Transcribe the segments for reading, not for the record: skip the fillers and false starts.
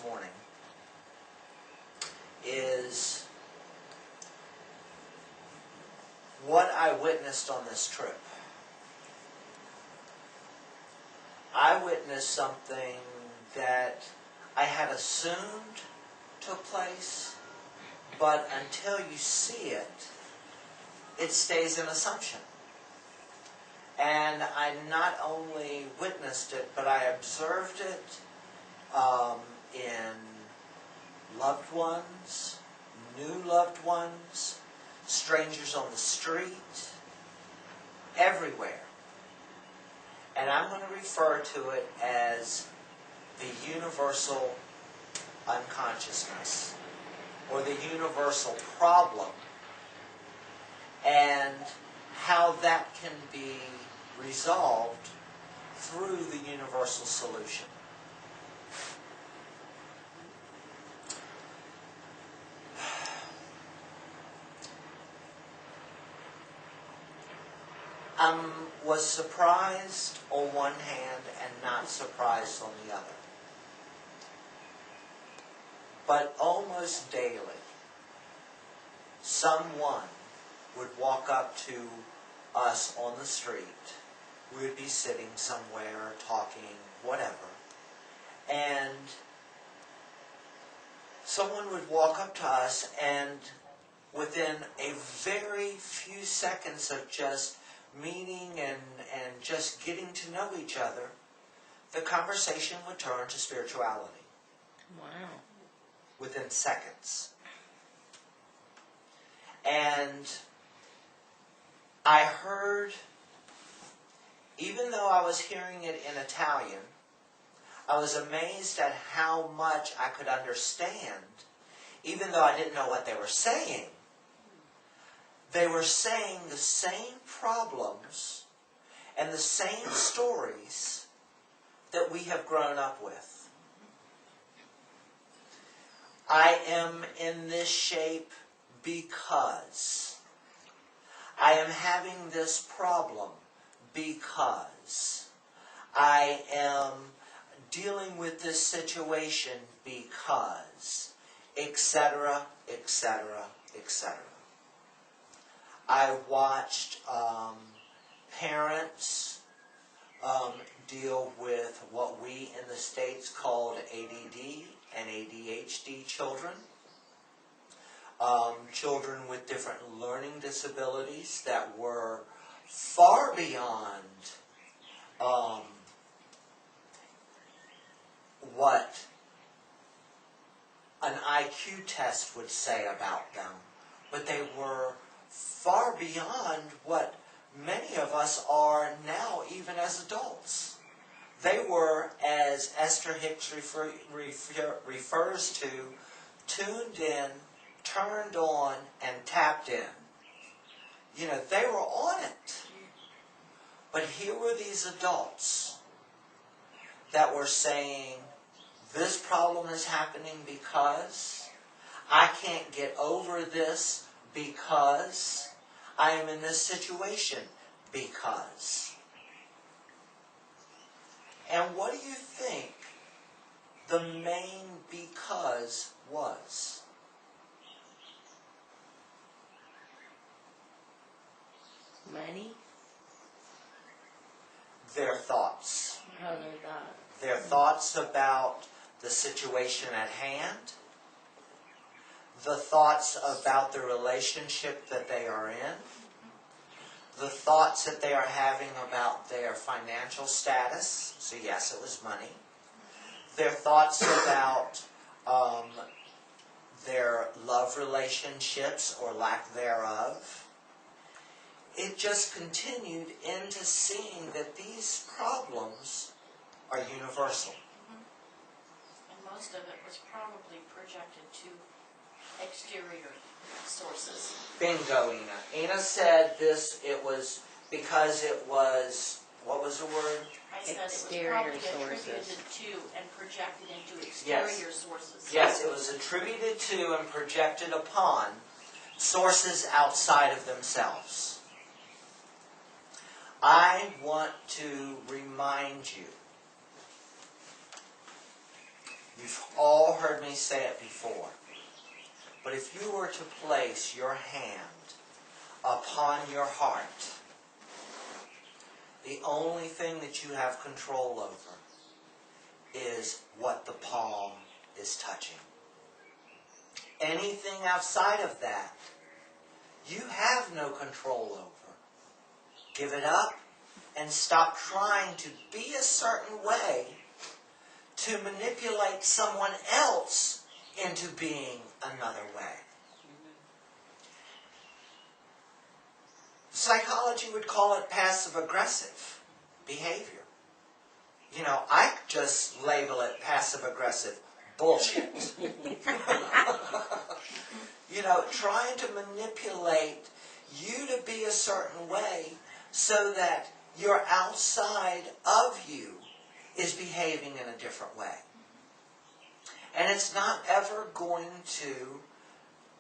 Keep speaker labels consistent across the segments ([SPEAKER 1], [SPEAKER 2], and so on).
[SPEAKER 1] morning is what I witnessed on this trip. I witnessed something that I had assumed took place, but until you see it, it stays an assumption. And I not only witnessed it, but I observed it in loved ones, new loved ones, strangers on the street, everywhere. And I'm going to refer to it as the universal unconsciousness, or the universal problem, and how that can be resolved through the universal solution. I was surprised on one hand and not surprised on the other. But almost daily, someone would walk up to us on the street. We would be sitting somewhere, talking, whatever. And someone would walk up to us, and within a very few seconds of just meeting and just getting to know each other, the conversation would turn to spirituality.
[SPEAKER 2] Wow.
[SPEAKER 1] Within seconds. And I heard, even though I was hearing it in Italian, I was amazed at how much I could understand, even though I didn't know what they were saying. They were saying the same problems and the same stories that we have grown up with. I am in this shape because. I am having this problem because. I am dealing with this situation because, etc., etc., etc. I watched parents deal with what we in the States called ADD and ADHD children. Children with different learning disabilities that were far beyond what an IQ test would say about them. But they were far beyond what many of us are now, even as adults. They were, as Esther Hicks refers to, tuned in, turned on, and tapped in. You know, they were on it. But here were these adults that were saying, this problem is happening because I can't get over this because I am in this situation because. And what do you think the main because was?
[SPEAKER 2] Money?
[SPEAKER 1] Their thoughts.
[SPEAKER 2] How their thoughts?
[SPEAKER 1] Their thoughts about the situation at hand. The thoughts about the relationship that they are in. The thoughts that they are having about their financial status. So yes, it was money. Their thoughts about their love relationships or lack thereof. It just continued into seeing that these problems are universal.
[SPEAKER 3] And most of it was probably projected to exterior sources.
[SPEAKER 1] Bingo, Ina. Ina said this, it was because it was, what was the word?
[SPEAKER 3] I said
[SPEAKER 2] Exterior
[SPEAKER 3] it was probably
[SPEAKER 2] sources.
[SPEAKER 3] attributed to and projected into exterior sources.
[SPEAKER 1] Yes, it was attributed to and projected upon sources outside of themselves. I want to remind you You've all heard me say it before. But if you were to place your hand upon your heart, the only thing that you have control over is what the palm is touching. Anything outside of that, you have no control over. Give it up and stop trying to be a certain way to manipulate someone else into being another way. Psychology would call it passive-aggressive behavior. You know, I just label it passive-aggressive bullshit. You know, trying to manipulate you to be a certain way so that your outside of you is behaving in a different way. And it's not ever going to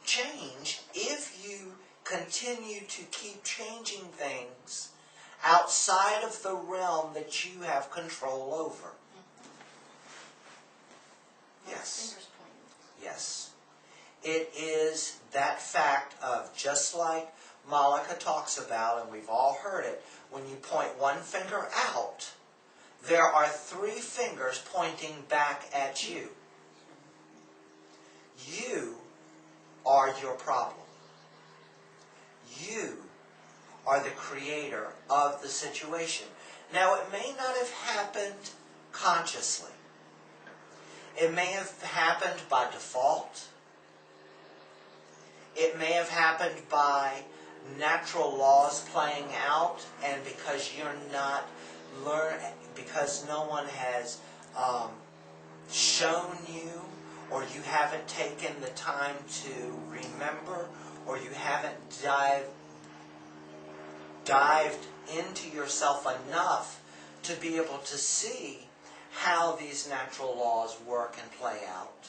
[SPEAKER 1] change if you continue to keep changing things outside of the realm that you have control over. Yes. Yes. It is that fact of, just like Malika talks about, and we've all heard it, when you point one finger out, there are 3 fingers pointing back at you. You are your problem. You are the creator of the situation. Now, it may not have happened consciously. It may have happened by default. It may have happened by natural laws playing out, and because you're not because no one has shown you, or you haven't taken the time to remember, or you haven't dived into yourself enough to be able to see how these natural laws work and play out.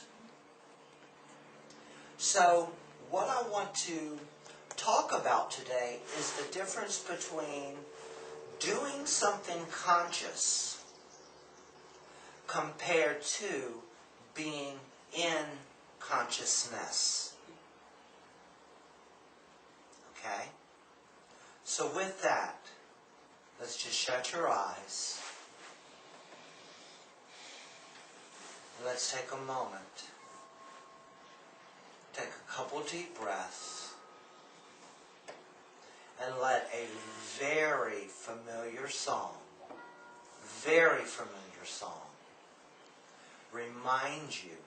[SPEAKER 1] So, what I want to talk about today is the difference between doing something conscious compared to being in consciousness. Okay? So with that, let's just shut your eyes. Let's take a moment. Take a couple deep breaths. And let a very familiar song remind you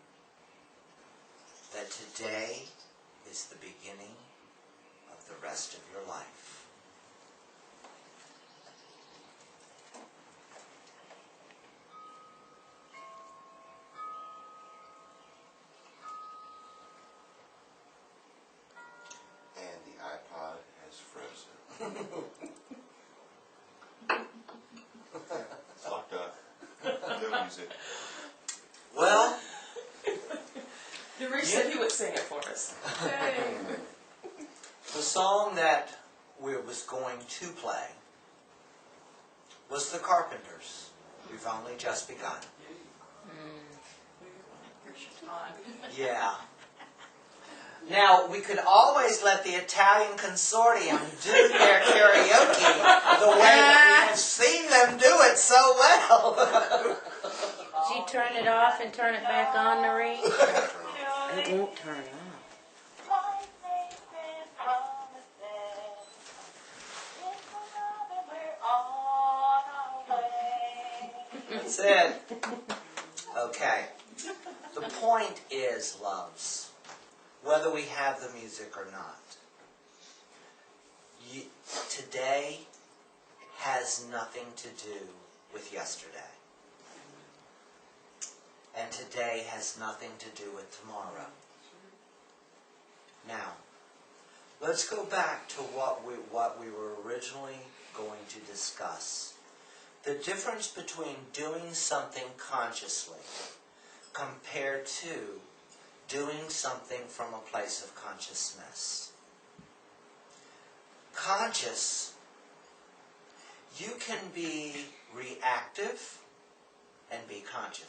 [SPEAKER 1] that today is the beginning of the rest of your life.
[SPEAKER 4] And the iPod has frozen. It's locked up. No music.
[SPEAKER 1] Well,
[SPEAKER 2] Rich said he would sing it for us.
[SPEAKER 1] the song that we was going to play was The Carpenters. We've only just begun. Yeah. Now, we could always let the Italian Consortium do their karaoke the way that we've seen them do it so well.
[SPEAKER 2] Did you turn it off and turn it back on, Marie? It won't turn off.
[SPEAKER 1] That's it. Okay. The point is, loves, whether we have the music or not, today has nothing to do with yesterday. And today has nothing to do with tomorrow. Now, let's go back to what we were originally going to discuss. The difference between doing something consciously compared to doing something from a place of consciousness. Conscious, you can be reactive and be conscious.